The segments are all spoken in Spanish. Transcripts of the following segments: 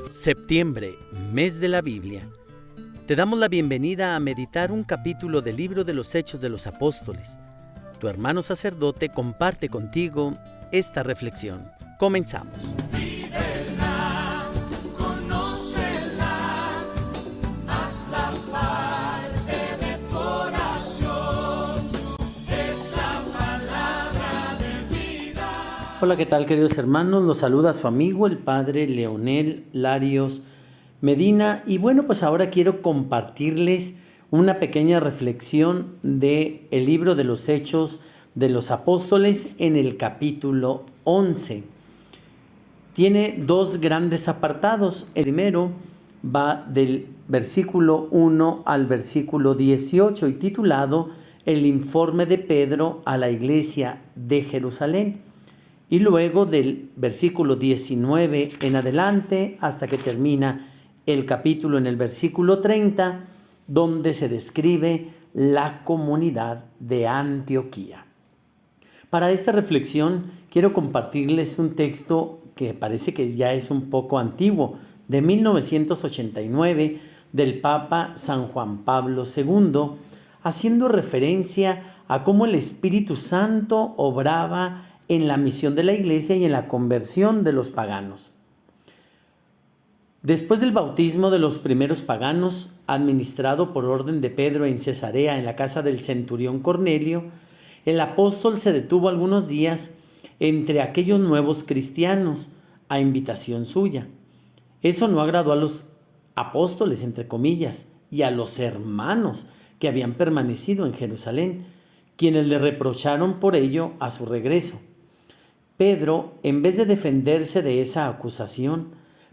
Septiembre, mes de la Biblia. Te damos la bienvenida a meditar un capítulo del libro de los Hechos de los Apóstoles. Tu hermano sacerdote comparte contigo esta reflexión. Comenzamos. Vívela, conócela, hazla parte de tu oración, es la palabra de vida. Hola, ¿qué tal, queridos hermanos? Los saluda su amigo, el padre Leonel Larios Medina. Y bueno, pues ahora quiero compartirles una pequeña reflexión del libro de los Hechos de los Apóstoles en el capítulo 11. Tiene dos grandes apartados. El primero va del versículo 1 al versículo 18 y titulado El informe de Pedro a la iglesia de Jerusalén. Y luego del versículo 19 en adelante hasta que termina el capítulo en el versículo 30, donde se describe la comunidad de Antioquía. Para esta reflexión quiero compartirles un texto que parece que ya es un poco antiguo, de 1989, del Papa San Juan Pablo II, haciendo referencia a cómo el Espíritu Santo obraba en la misión de la iglesia y en la conversión de los paganos. Después del bautismo de los primeros paganos, administrado por orden de Pedro en Cesarea en la casa del centurión Cornelio, el apóstol se detuvo algunos días entre aquellos nuevos cristianos a invitación suya. Eso no agradó a los apóstoles, entre comillas, y a los hermanos que habían permanecido en Jerusalén, quienes le reprocharon por ello a su regreso. Pedro, en vez de defenderse de esa acusación,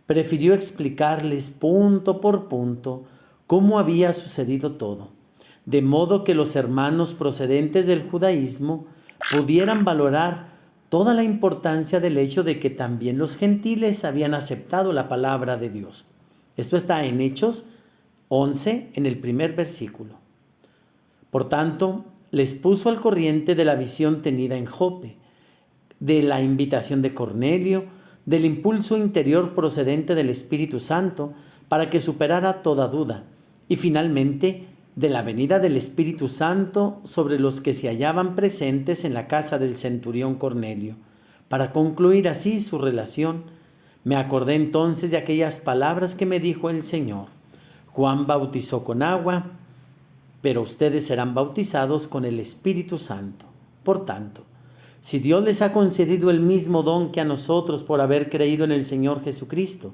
prefirió explicarles punto por punto cómo había sucedido todo, de modo que los hermanos procedentes del judaísmo pudieran valorar toda la importancia del hecho de que también los gentiles habían aceptado la palabra de Dios. Esto está en Hechos 11, en el primer versículo. Por tanto, les puso al corriente de la visión tenida en Jope, de la invitación de Cornelio, del impulso interior procedente del Espíritu Santo para que superara toda duda, y finalmente de la venida del Espíritu Santo sobre los que se hallaban presentes en la casa del centurión Cornelio. Para concluir así su relación, me acordé entonces de aquellas palabras que me dijo el Señor: Juan bautizó con agua, pero ustedes serán bautizados con el Espíritu Santo. Por tanto, si Dios les ha concedido el mismo don que a nosotros por haber creído en el Señor Jesucristo,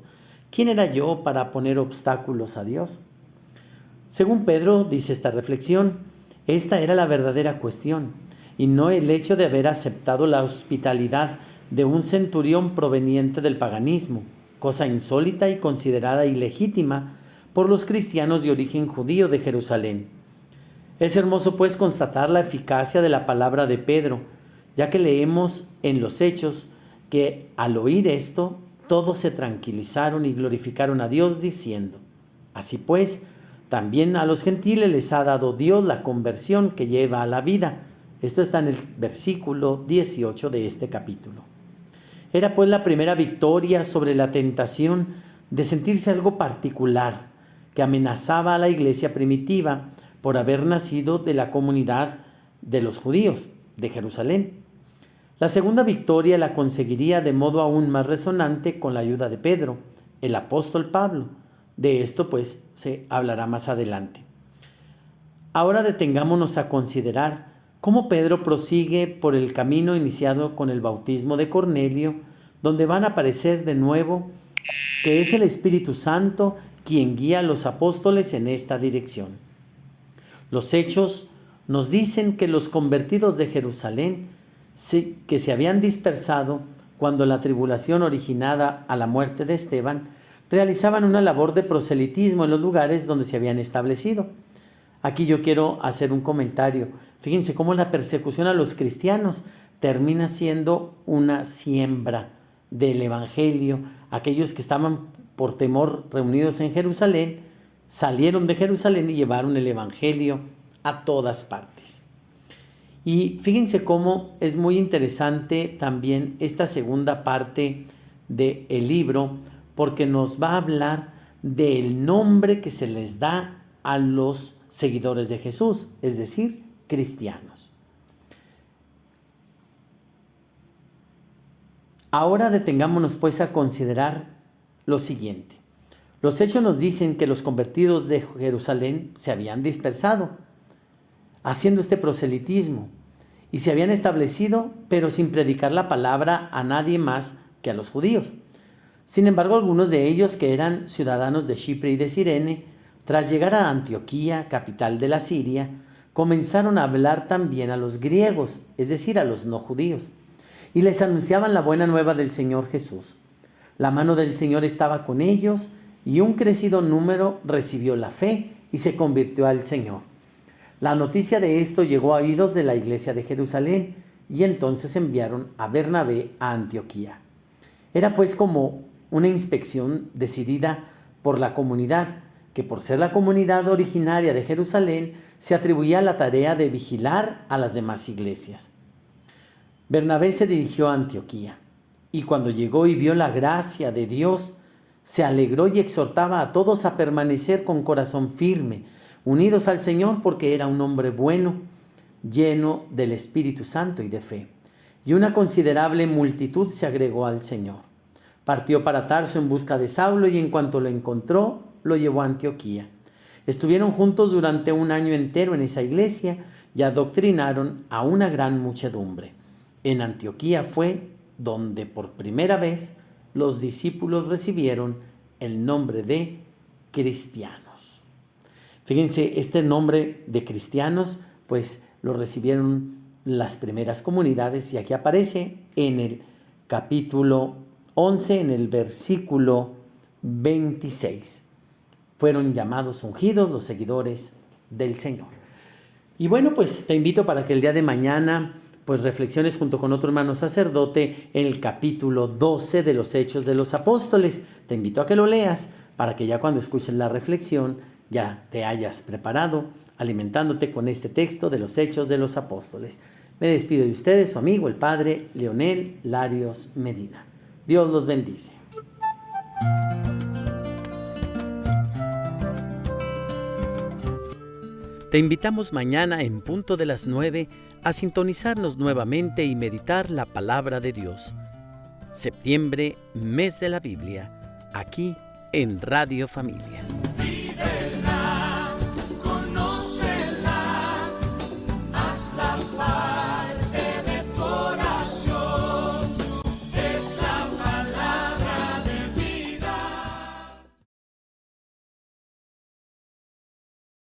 ¿quién era yo para poner obstáculos a Dios? Según Pedro, dice esta reflexión, esta era la verdadera cuestión, y no el hecho de haber aceptado la hospitalidad de un centurión proveniente del paganismo, cosa insólita y considerada ilegítima por los cristianos de origen judío de Jerusalén. Es hermoso pues constatar la eficacia de la palabra de Pedro, ya que leemos en los Hechos que al oír esto, todos se tranquilizaron y glorificaron a Dios diciendo: así pues, también a los gentiles les ha dado Dios la conversión que lleva a la vida. Esto está en el versículo 18 de este capítulo. Era pues la primera victoria sobre la tentación de sentirse algo particular que amenazaba a la iglesia primitiva por haber nacido de la comunidad de los judíos de Jerusalén. La segunda victoria la conseguiría de modo aún más resonante con la ayuda de Pedro, el apóstol Pablo. De esto pues se hablará más adelante. Ahora detengámonos a considerar cómo Pedro prosigue por el camino iniciado con el bautismo de Cornelio, donde van a aparecer de nuevo que es el Espíritu Santo quien guía a los apóstoles en esta dirección. Los Hechos nos dicen que los convertidos de Jerusalén, que se habían dispersado cuando la tribulación originada a la muerte de Esteban, realizaban una labor de proselitismo en los lugares donde se habían establecido. Aquí yo quiero hacer un comentario. Fíjense cómo la persecución a los cristianos termina siendo una siembra del Evangelio. Aquellos que estaban por temor reunidos en Jerusalén, salieron de Jerusalén y llevaron el Evangelio a todas partes. Y fíjense cómo es muy interesante también esta segunda parte del libro, porque nos va a hablar del nombre que se les da a los seguidores de Jesús, es decir, cristianos. Ahora detengámonos pues a considerar lo siguiente. Los hechos nos dicen que los convertidos de Jerusalén se habían dispersado, haciendo este proselitismo, y se habían establecido, pero sin predicar la palabra a nadie más que a los judíos. Sin embargo, algunos de ellos, que eran ciudadanos de Chipre y de Cirene, tras llegar a Antioquía, capital de la Siria, comenzaron a hablar también a los griegos, es decir, a los no judíos, y les anunciaban la buena nueva del Señor Jesús. La mano del Señor estaba con ellos, y un crecido número recibió la fe y se convirtió al Señor. La noticia de esto llegó a oídos de la iglesia de Jerusalén, y entonces enviaron a Bernabé a Antioquía. Era pues como una inspección decidida por la comunidad, que por ser la comunidad originaria de Jerusalén, se atribuía la tarea de vigilar a las demás iglesias. Bernabé se dirigió a Antioquía, y cuando llegó y vio la gracia de Dios, se alegró y exhortaba a todos a permanecer con corazón firme, unidos al Señor, porque era un hombre bueno, lleno del Espíritu Santo y de fe. Y una considerable multitud se agregó al Señor. Partió para Tarso en busca de Saulo, y en cuanto lo encontró, lo llevó a Antioquía. Estuvieron juntos durante un año entero en esa iglesia y adoctrinaron a una gran muchedumbre. En Antioquía fue donde por primera vez los discípulos recibieron el nombre de cristianos. Fíjense, este nombre de cristianos, pues lo recibieron las primeras comunidades, y aquí aparece en el capítulo 11, en el versículo 26. Fueron llamados ungidos los seguidores del Señor. Y bueno, pues te invito para que el día de mañana pues reflexiones junto con otro hermano sacerdote en el capítulo 12 de los Hechos de los Apóstoles. Te invito a que lo leas para que ya cuando escuches la reflexión ya te hayas preparado, alimentándote con este texto de los Hechos de los Apóstoles. Me despido de ustedes, su amigo el Padre Leonel Larios Medina. Dios los bendice. Te invitamos mañana en punto de las 9 a sintonizarnos nuevamente y meditar la palabra de Dios. Septiembre, mes de la Biblia, aquí en Radio Familia.